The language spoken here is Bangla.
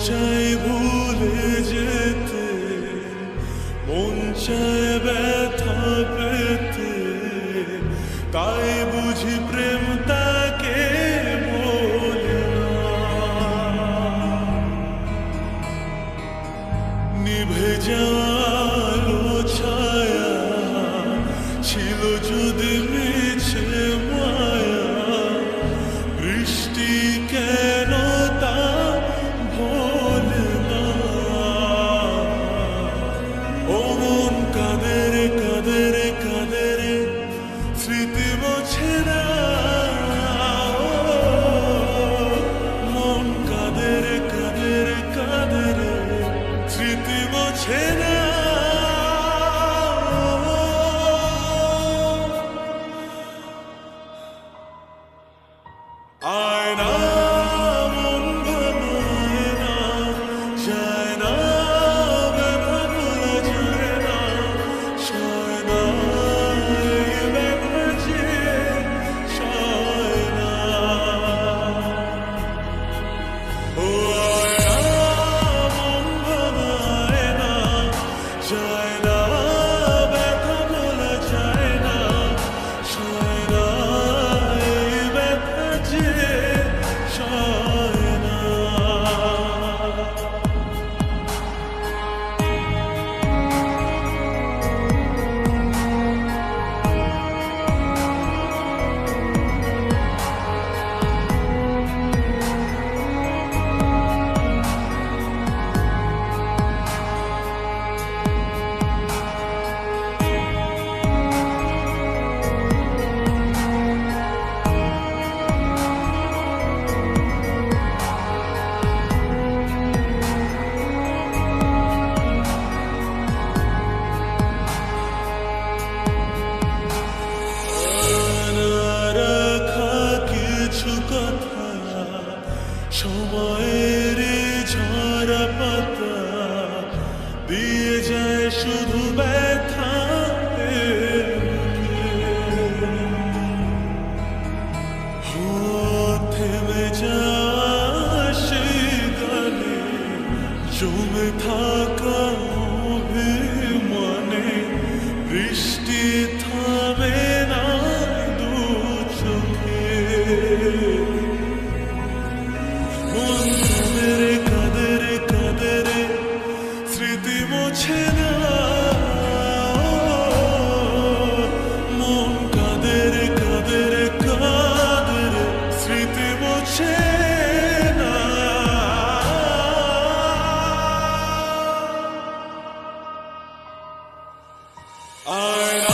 চায় ভুলে যেতে, মন চায় ব্যথা পেতে, তাই বুঝি প্রেম তাকে বলে না। নিভে যাওয়ালো ছায়া ছিল যদি মিছে মায়া, বৃষ্টি কেন তা ভোলে না। ও মন কাঁদে রে কাঁদে রে কাঁদে রে, স্মৃতি মোছে না। মন কাঁদে রে কাঁদে রে কাঁদে রে, স্মৃতি মোছে না। আয়না মন ভাঙায় না, যায় না ব্যথা ভোলা যায় না, সয় না এই ব্যথা যে সয় না। ও আয়না মন ভাঙায় না, যায় না ব্যথা ভোলা যায় না, সয় না এই ব্যথা যে সয় না। সময়ের ঝরা পাতা দিয়ে যায় শুধু ব্যথা, থেমে যায় সেই গানে জমে থাকা অভিমানে, বৃষ্টি থামে না দু চোখে। মন কাঁদে রে কাঁদে রে কাঁদে রে, স্মৃতি মোছে না। মন কাঁদে রে কাঁদে রে কাঁদে রে, স্মৃতি মোছে না। আয়না